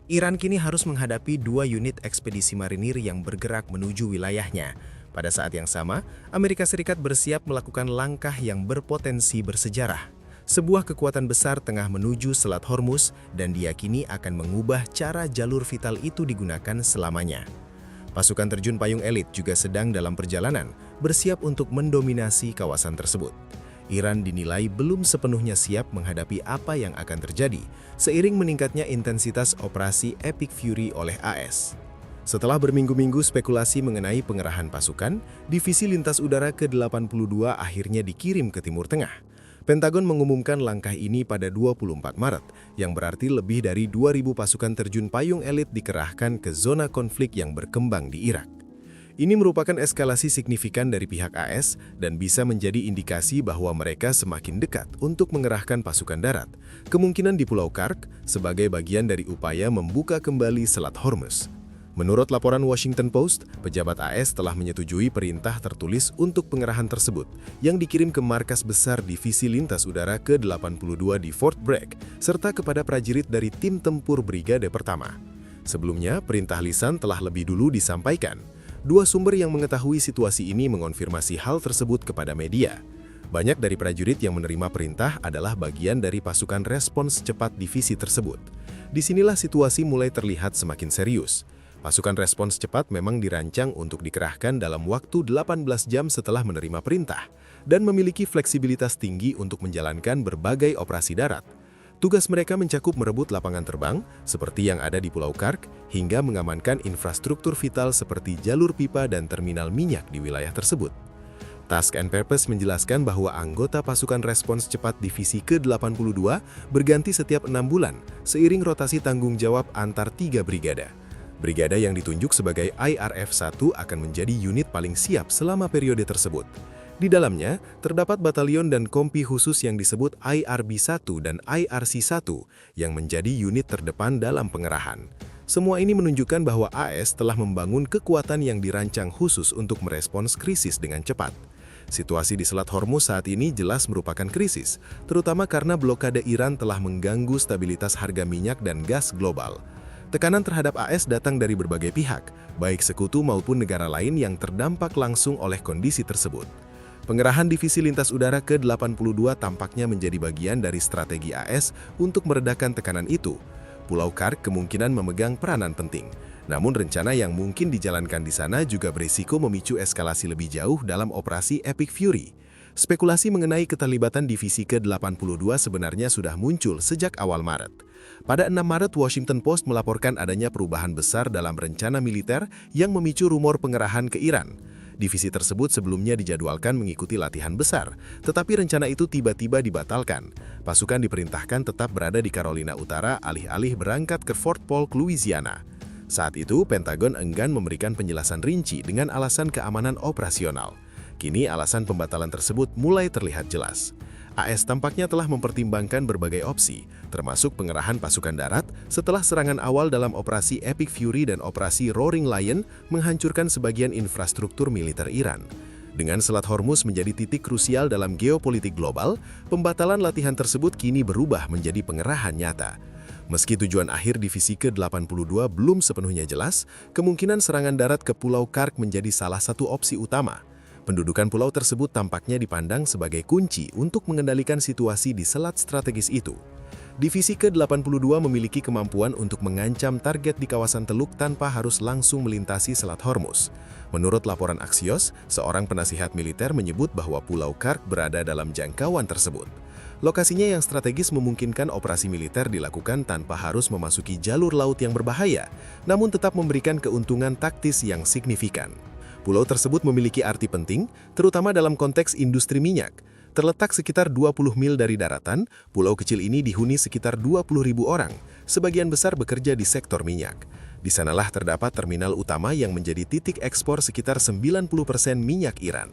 Iran kini harus menghadapi dua unit ekspedisi marinir yang bergerak menuju wilayahnya. Pada saat yang sama, Amerika Serikat bersiap melakukan langkah yang berpotensi bersejarah. Sebuah kekuatan besar tengah menuju Selat Hormuz dan diyakini akan mengubah cara jalur vital itu digunakan selamanya. Pasukan terjun payung elit juga sedang dalam perjalanan, bersiap untuk mendominasi kawasan tersebut. Iran dinilai belum sepenuhnya siap menghadapi apa yang akan terjadi, seiring meningkatnya intensitas operasi Epic Fury oleh AS. Setelah berminggu-minggu spekulasi mengenai pengerahan pasukan, Divisi Lintas Udara ke-82 akhirnya dikirim ke Timur Tengah. Pentagon mengumumkan langkah ini pada 24 Maret, yang berarti lebih dari 2.000 pasukan terjun payung elit dikerahkan ke zona konflik yang berkembang di Irak. Ini merupakan eskalasi signifikan dari pihak AS dan bisa menjadi indikasi bahwa mereka semakin dekat untuk mengerahkan pasukan darat, kemungkinan di Pulau Kark sebagai bagian dari upaya membuka kembali Selat Hormuz. Menurut laporan Washington Post, pejabat AS telah menyetujui perintah tertulis untuk pengerahan tersebut yang dikirim ke markas besar Divisi Lintas Udara ke-82 di Fort Bragg, serta kepada prajurit dari Tim Tempur Brigade Pertama. Sebelumnya, perintah lisan telah lebih dulu disampaikan. Dua sumber yang mengetahui situasi ini mengonfirmasi hal tersebut kepada media. Banyak dari prajurit yang menerima perintah adalah bagian dari pasukan respons cepat divisi tersebut. Disinilah situasi mulai terlihat semakin serius. Pasukan respons cepat memang dirancang untuk dikerahkan dalam waktu 18 jam setelah menerima perintah dan memiliki fleksibilitas tinggi untuk menjalankan berbagai operasi darat. Tugas mereka mencakup merebut lapangan terbang, seperti yang ada di Pulau Kark, hingga mengamankan infrastruktur vital seperti jalur pipa dan terminal minyak di wilayah tersebut. Task and Purpose menjelaskan bahwa anggota pasukan respons cepat Divisi ke-82 berganti setiap 6 bulan, seiring rotasi tanggung jawab antar 3 brigada. Brigada yang ditunjuk sebagai IRF-1 akan menjadi unit paling siap selama periode tersebut. Di dalamnya, terdapat batalion dan kompi khusus yang disebut IRB-1 dan IRC-1 yang menjadi unit terdepan dalam pengerahan. Semua ini menunjukkan bahwa AS telah membangun kekuatan yang dirancang khusus untuk merespons krisis dengan cepat. Situasi di Selat Hormuz saat ini jelas merupakan krisis, terutama karena blokade Iran telah mengganggu stabilitas harga minyak dan gas global. Tekanan terhadap AS datang dari berbagai pihak, baik sekutu maupun negara lain yang terdampak langsung oleh kondisi tersebut. Pengerahan Divisi Lintas Udara ke-82 tampaknya menjadi bagian dari strategi AS untuk meredakan tekanan itu. Pulau Kark kemungkinan memegang peranan penting. Namun rencana yang mungkin dijalankan di sana juga berisiko memicu eskalasi lebih jauh dalam operasi Epic Fury. Spekulasi mengenai keterlibatan Divisi ke-82 sebenarnya sudah muncul sejak awal Maret. Pada 6 Maret, Washington Post melaporkan adanya perubahan besar dalam rencana militer yang memicu rumor pengerahan ke Iran. Divisi tersebut sebelumnya dijadwalkan mengikuti latihan besar, tetapi rencana itu tiba-tiba dibatalkan. Pasukan diperintahkan tetap berada di Carolina Utara alih-alih berangkat ke Fort Polk, Louisiana. Saat itu, Pentagon enggan memberikan penjelasan rinci dengan alasan keamanan operasional. Kini alasan pembatalan tersebut mulai terlihat jelas. AS tampaknya telah mempertimbangkan berbagai opsi, termasuk pengerahan pasukan darat setelah serangan awal dalam operasi Epic Fury dan operasi Roaring Lion menghancurkan sebagian infrastruktur militer Iran. Dengan Selat Hormuz menjadi titik krusial dalam geopolitik global, pembatalan latihan tersebut kini berubah menjadi pengerahan nyata. Meski tujuan akhir Divisi ke-82 belum sepenuhnya jelas, kemungkinan serangan darat ke Pulau Kark menjadi salah satu opsi utama. Pendudukan pulau tersebut tampaknya dipandang sebagai kunci untuk mengendalikan situasi di selat strategis itu. Divisi ke-82 memiliki kemampuan untuk mengancam target di kawasan Teluk tanpa harus langsung melintasi Selat Hormuz. Menurut laporan Axios, seorang penasihat militer menyebut bahwa Pulau Kark berada dalam jangkauan tersebut. Lokasinya yang strategis memungkinkan operasi militer dilakukan tanpa harus memasuki jalur laut yang berbahaya, namun tetap memberikan keuntungan taktis yang signifikan. Pulau tersebut memiliki arti penting, terutama dalam konteks industri minyak. Terletak sekitar 20 mil dari daratan, pulau kecil ini dihuni sekitar 20.000 orang, sebagian besar bekerja di sektor minyak. Di sanalah terdapat terminal utama yang menjadi titik ekspor sekitar 90% minyak Iran.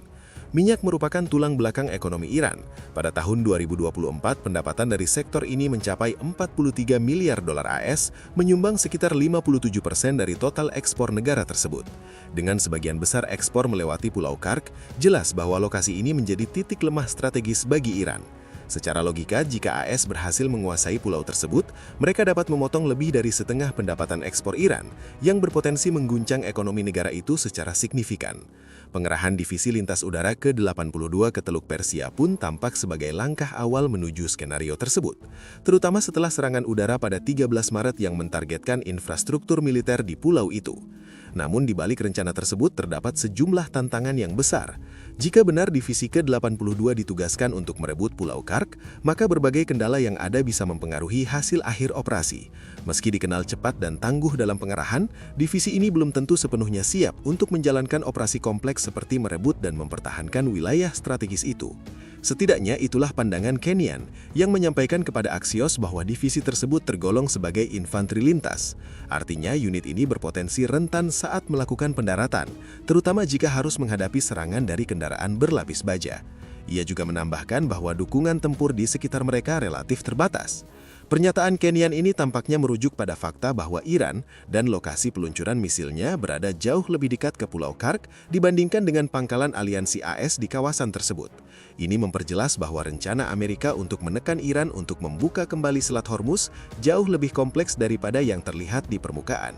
Minyak merupakan tulang belakang ekonomi Iran. Pada tahun 2024, pendapatan dari sektor ini mencapai 43 miliar dolar AS, menyumbang sekitar 57% dari total ekspor negara tersebut. Dengan sebagian besar ekspor melewati Pulau Kark, jelas bahwa lokasi ini menjadi titik lemah strategis bagi Iran. Secara logika, jika AS berhasil menguasai pulau tersebut, mereka dapat memotong lebih dari setengah pendapatan ekspor Iran, yang berpotensi mengguncang ekonomi negara itu secara signifikan. Pengerahan divisi lintas udara ke-82 ke Teluk Persia pun tampak sebagai langkah awal menuju skenario tersebut, terutama setelah serangan udara pada 13 Maret yang mentargetkan infrastruktur militer di pulau itu. Namun di balik rencana tersebut terdapat sejumlah tantangan yang besar. Jika benar divisi ke-82 ditugaskan untuk merebut Pulau Kark, maka berbagai kendala yang ada bisa mempengaruhi hasil akhir operasi. Meski dikenal cepat dan tangguh dalam pengerahan, divisi ini belum tentu sepenuhnya siap untuk menjalankan operasi kompleks seperti merebut dan mempertahankan wilayah strategis itu. Setidaknya itulah pandangan Kenyan yang menyampaikan kepada Axios bahwa divisi tersebut tergolong sebagai infanteri lintas. Artinya unit ini berpotensi rentan saat melakukan pendaratan, terutama jika harus menghadapi serangan dari kendaraan berlapis baja. Ia juga menambahkan bahwa dukungan tempur di sekitar mereka relatif terbatas. Pernyataan Kenyan ini tampaknya merujuk pada fakta bahwa Iran dan lokasi peluncuran misilnya berada jauh lebih dekat ke Pulau Kark dibandingkan dengan pangkalan aliansi AS di kawasan tersebut. Ini memperjelas bahwa rencana Amerika untuk menekan Iran untuk membuka kembali Selat Hormuz jauh lebih kompleks daripada yang terlihat di permukaan.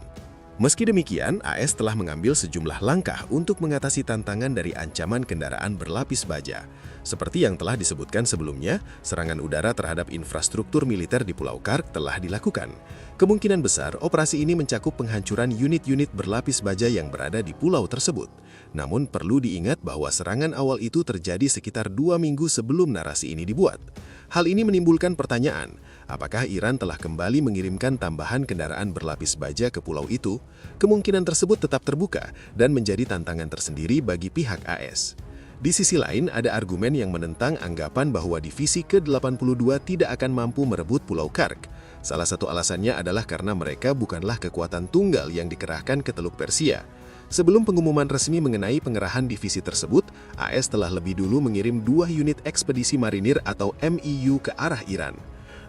Meski demikian, AS telah mengambil sejumlah langkah untuk mengatasi tantangan dari ancaman kendaraan berlapis baja. Seperti yang telah disebutkan sebelumnya, serangan udara terhadap infrastruktur militer di Pulau Kark telah dilakukan. Kemungkinan besar, operasi ini mencakup penghancuran unit-unit berlapis baja yang berada di pulau tersebut. Namun perlu diingat bahwa serangan awal itu terjadi sekitar 2 minggu sebelum narasi ini dibuat. Hal ini menimbulkan pertanyaan, apakah Iran telah kembali mengirimkan tambahan kendaraan berlapis baja ke pulau itu? Kemungkinan tersebut tetap terbuka dan menjadi tantangan tersendiri bagi pihak AS. Di sisi lain, ada argumen yang menentang anggapan bahwa divisi ke-82 tidak akan mampu merebut Pulau Kark. Salah satu alasannya adalah karena mereka bukanlah kekuatan tunggal yang dikerahkan ke Teluk Persia. Sebelum pengumuman resmi mengenai pengerahan divisi tersebut, AS telah lebih dulu mengirim 2 unit ekspedisi marinir atau MEU ke arah Iran.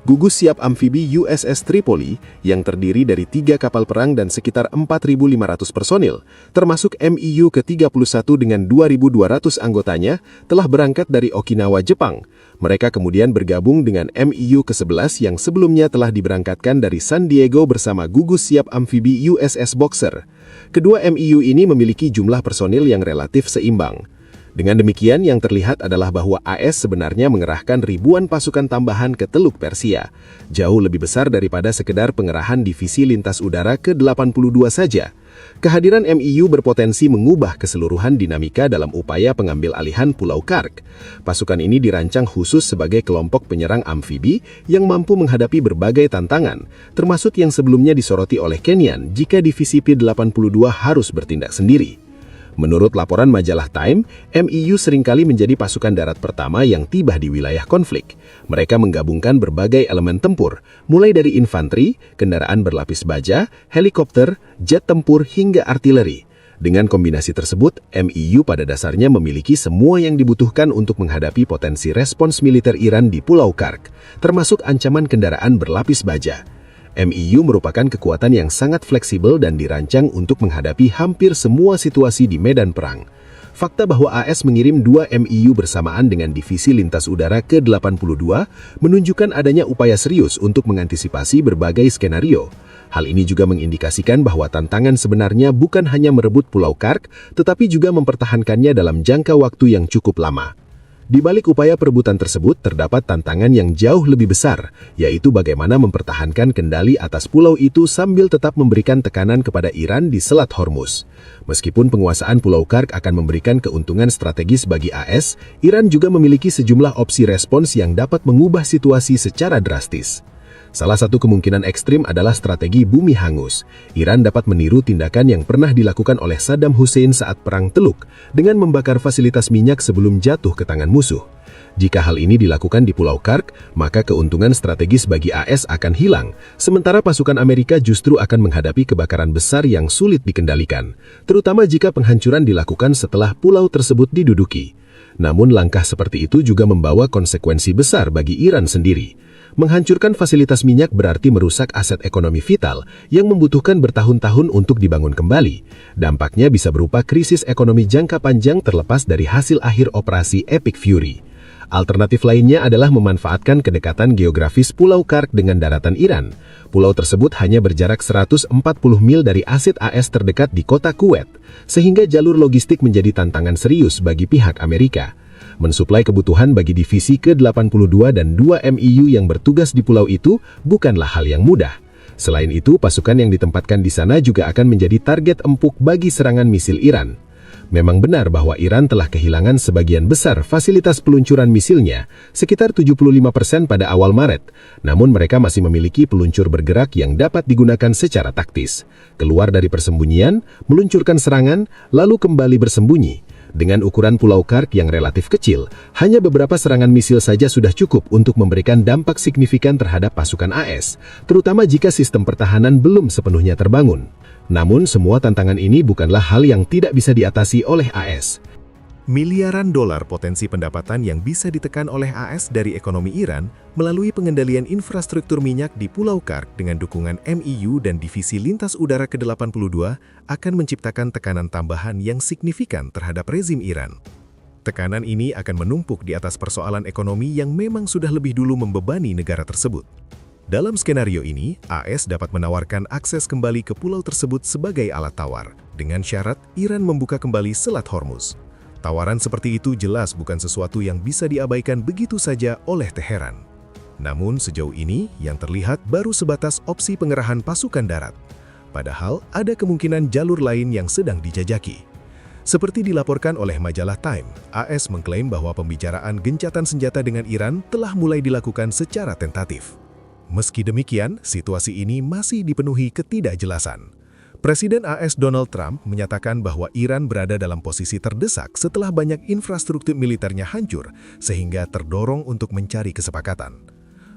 Gugus siap amfibi USS Tripoli yang terdiri dari 3 kapal perang dan sekitar 4.500 personil, termasuk MEU ke-31 dengan 2.200 anggotanya, telah berangkat dari Okinawa, Jepang. Mereka kemudian bergabung dengan MEU ke-11 yang sebelumnya telah diberangkatkan dari San Diego bersama gugus siap amfibi USS Boxer. Kedua MEU ini memiliki jumlah personil yang relatif seimbang. Dengan demikian, yang terlihat adalah bahwa AS sebenarnya mengerahkan ribuan pasukan tambahan ke Teluk Persia, jauh lebih besar daripada sekedar pengerahan divisi lintas udara ke-82 saja. Kehadiran MEU berpotensi mengubah keseluruhan dinamika dalam upaya pengambil alihan Pulau Kark. Pasukan ini dirancang khusus sebagai kelompok penyerang amfibi yang mampu menghadapi berbagai tantangan, termasuk yang sebelumnya disoroti oleh Kenyan jika divisi P-82 harus bertindak sendiri. Menurut laporan majalah Time, MEU seringkali menjadi pasukan darat pertama yang tiba di wilayah konflik. Mereka menggabungkan berbagai elemen tempur, mulai dari infanteri, kendaraan berlapis baja, helikopter, jet tempur, hingga artileri. Dengan kombinasi tersebut, MEU pada dasarnya memiliki semua yang dibutuhkan untuk menghadapi potensi respons militer Iran di Pulau Kark, termasuk ancaman kendaraan berlapis baja. MEU merupakan kekuatan yang sangat fleksibel dan dirancang untuk menghadapi hampir semua situasi di medan perang. Fakta bahwa AS mengirim 2 MEU bersamaan dengan divisi lintas udara ke-82 menunjukkan adanya upaya serius untuk mengantisipasi berbagai skenario. Hal ini juga mengindikasikan bahwa tantangan sebenarnya bukan hanya merebut Pulau Kark, tetapi juga mempertahankannya dalam jangka waktu yang cukup lama. Di balik upaya perebutan tersebut terdapat tantangan yang jauh lebih besar, yaitu bagaimana mempertahankan kendali atas pulau itu sambil tetap memberikan tekanan kepada Iran di Selat Hormuz. Meskipun penguasaan Pulau Kark akan memberikan keuntungan strategis bagi AS, Iran juga memiliki sejumlah opsi respons yang dapat mengubah situasi secara drastis. Salah satu kemungkinan ekstrim adalah strategi bumi hangus. Iran dapat meniru tindakan yang pernah dilakukan oleh Saddam Hussein saat Perang Teluk dengan membakar fasilitas minyak sebelum jatuh ke tangan musuh. Jika hal ini dilakukan di Pulau Kark, maka keuntungan strategis bagi AS akan hilang, sementara pasukan Amerika justru akan menghadapi kebakaran besar yang sulit dikendalikan, terutama jika penghancuran dilakukan setelah pulau tersebut diduduki. Namun langkah seperti itu juga membawa konsekuensi besar bagi Iran sendiri. Menghancurkan fasilitas minyak berarti merusak aset ekonomi vital yang membutuhkan bertahun-tahun untuk dibangun kembali. Dampaknya bisa berupa krisis ekonomi jangka panjang terlepas dari hasil akhir operasi Epic Fury. Alternatif lainnya adalah memanfaatkan kedekatan geografis Pulau Kark dengan daratan Iran. Pulau tersebut hanya berjarak 140 mil dari aset AS terdekat di kota Kuwait, sehingga jalur logistik menjadi tantangan serius bagi pihak Amerika. Mensuplai kebutuhan bagi divisi ke-82 dan 2 MIU yang bertugas di pulau itu bukanlah hal yang mudah. Selain itu, pasukan yang ditempatkan di sana juga akan menjadi target empuk bagi serangan misil Iran. Memang benar bahwa Iran telah kehilangan sebagian besar fasilitas peluncuran misilnya, sekitar 75% pada awal Maret. Namun mereka masih memiliki peluncur bergerak yang dapat digunakan secara taktis. Keluar dari persembunyian, meluncurkan serangan, lalu kembali bersembunyi. Dengan ukuran Pulau Kark yang relatif kecil, hanya beberapa serangan misil saja sudah cukup untuk memberikan dampak signifikan terhadap pasukan AS, terutama jika sistem pertahanan belum sepenuhnya terbangun. Namun, semua tantangan ini bukanlah hal yang tidak bisa diatasi oleh AS. Miliaran dolar potensi pendapatan yang bisa ditekan oleh AS dari ekonomi Iran melalui pengendalian infrastruktur minyak di Pulau Kark dengan dukungan MIU dan Divisi Lintas Udara ke-82 akan menciptakan tekanan tambahan yang signifikan terhadap rezim Iran. Tekanan ini akan menumpuk di atas persoalan ekonomi yang memang sudah lebih dulu membebani negara tersebut. Dalam skenario ini, AS dapat menawarkan akses kembali ke pulau tersebut sebagai alat tawar, dengan syarat Iran membuka kembali Selat Hormuz. Tawaran seperti itu jelas bukan sesuatu yang bisa diabaikan begitu saja oleh Teheran. Namun sejauh ini, yang terlihat baru sebatas opsi pengerahan pasukan darat. Padahal ada kemungkinan jalur lain yang sedang dijajaki. Seperti dilaporkan oleh majalah Time, AS mengklaim bahwa pembicaraan gencatan senjata dengan Iran telah mulai dilakukan secara tentatif. Meski demikian, situasi ini masih dipenuhi ketidakjelasan. Presiden AS Donald Trump menyatakan bahwa Iran berada dalam posisi terdesak setelah banyak infrastruktur militernya hancur, sehingga terdorong untuk mencari kesepakatan.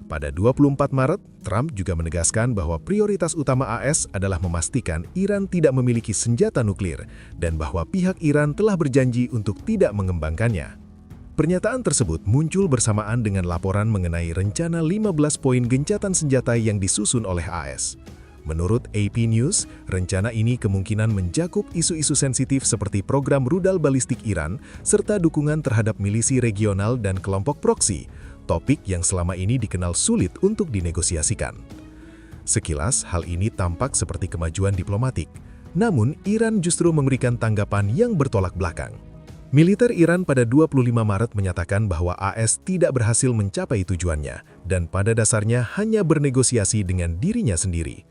Pada 24 Maret, Trump juga menegaskan bahwa prioritas utama AS adalah memastikan Iran tidak memiliki senjata nuklir, dan bahwa pihak Iran telah berjanji untuk tidak mengembangkannya. Pernyataan tersebut muncul bersamaan dengan laporan mengenai rencana 15 poin gencatan senjata yang disusun oleh AS. Menurut AP News, rencana ini kemungkinan mencakup isu-isu sensitif seperti program rudal balistik Iran, serta dukungan terhadap milisi regional dan kelompok proksi, topik yang selama ini dikenal sulit untuk dinegosiasikan. Sekilas, hal ini tampak seperti kemajuan diplomatik, namun Iran justru memberikan tanggapan yang bertolak belakang. Militer Iran pada 25 Maret menyatakan bahwa AS tidak berhasil mencapai tujuannya dan pada dasarnya hanya bernegosiasi dengan dirinya sendiri.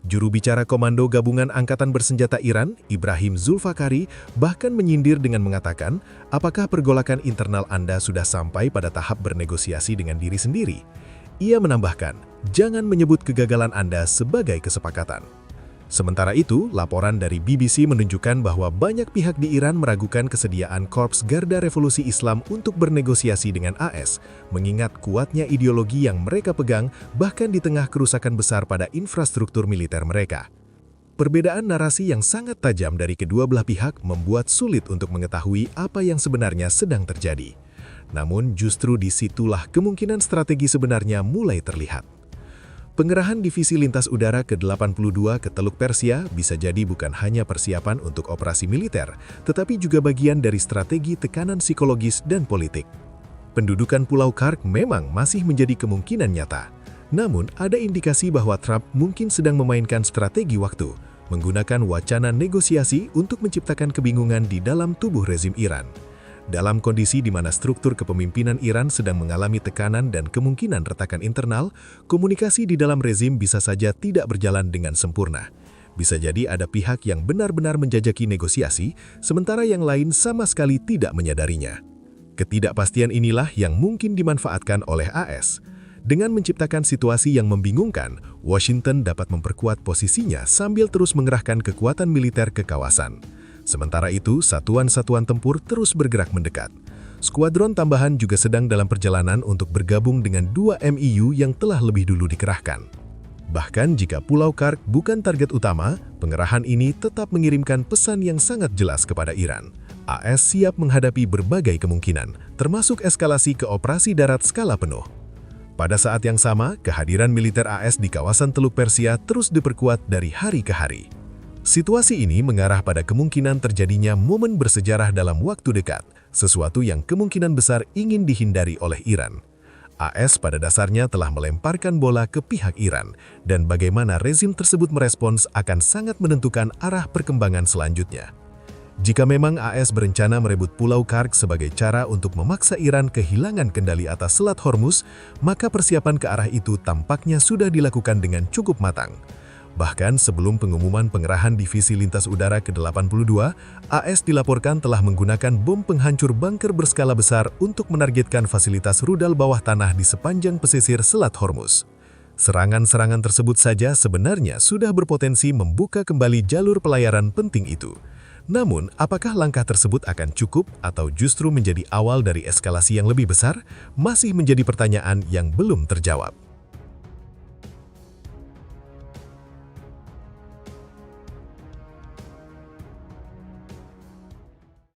Juru bicara Komando Gabungan Angkatan Bersenjata Iran, Ibrahim Zulfakari, bahkan menyindir dengan mengatakan, apakah pergolakan internal Anda sudah sampai pada tahap bernegosiasi dengan diri sendiri? Ia menambahkan, jangan menyebut kegagalan Anda sebagai kesepakatan. Sementara itu, laporan dari BBC menunjukkan bahwa banyak pihak di Iran meragukan kesediaan Korps Garda Revolusi Islam untuk bernegosiasi dengan AS, mengingat kuatnya ideologi yang mereka pegang bahkan di tengah kerusakan besar pada infrastruktur militer mereka. Perbedaan narasi yang sangat tajam dari kedua belah pihak membuat sulit untuk mengetahui apa yang sebenarnya sedang terjadi. Namun justru disitulah kemungkinan strategi sebenarnya mulai terlihat. Pengerahan Divisi Lintas Udara ke-82 ke Teluk Persia bisa jadi bukan hanya persiapan untuk operasi militer, tetapi juga bagian dari strategi tekanan psikologis dan politik. Pendudukan Pulau Kark memang masih menjadi kemungkinan nyata. Namun, ada indikasi bahwa Trump mungkin sedang memainkan strategi waktu, menggunakan wacana negosiasi untuk menciptakan kebingungan di dalam tubuh rezim Iran. Dalam kondisi di mana struktur kepemimpinan Iran sedang mengalami tekanan dan kemungkinan retakan internal, komunikasi di dalam rezim bisa saja tidak berjalan dengan sempurna. Bisa jadi ada pihak yang benar-benar menjajaki negosiasi, sementara yang lain sama sekali tidak menyadarinya. Ketidakpastian inilah yang mungkin dimanfaatkan oleh AS. Dengan menciptakan situasi yang membingungkan, Washington dapat memperkuat posisinya sambil terus mengerahkan kekuatan militer ke kawasan. Sementara itu, satuan-satuan tempur terus bergerak mendekat. Skuadron tambahan juga sedang dalam perjalanan untuk bergabung dengan 2 MIU yang telah lebih dulu dikerahkan. Bahkan jika Pulau Kark bukan target utama, pengerahan ini tetap mengirimkan pesan yang sangat jelas kepada Iran. AS siap menghadapi berbagai kemungkinan, termasuk eskalasi ke operasi darat skala penuh. Pada saat yang sama, kehadiran militer AS di kawasan Teluk Persia terus diperkuat dari hari ke hari. Situasi ini mengarah pada kemungkinan terjadinya momen bersejarah dalam waktu dekat, sesuatu yang kemungkinan besar ingin dihindari oleh Iran. AS pada dasarnya telah melemparkan bola ke pihak Iran, dan bagaimana rezim tersebut merespons akan sangat menentukan arah perkembangan selanjutnya. Jika memang AS berencana merebut Pulau Karg sebagai cara untuk memaksa Iran kehilangan kendali atas Selat Hormuz, maka persiapan ke arah itu tampaknya sudah dilakukan dengan cukup matang. Bahkan sebelum pengumuman pengerahan Divisi Lintas Udara ke-82, AS dilaporkan telah menggunakan bom penghancur bunker berskala besar untuk menargetkan fasilitas rudal bawah tanah di sepanjang pesisir Selat Hormuz. Serangan-serangan tersebut saja sebenarnya sudah berpotensi membuka kembali jalur pelayaran penting itu. Namun, apakah langkah tersebut akan cukup atau justru menjadi awal dari eskalasi yang lebih besar, masih menjadi pertanyaan yang belum terjawab.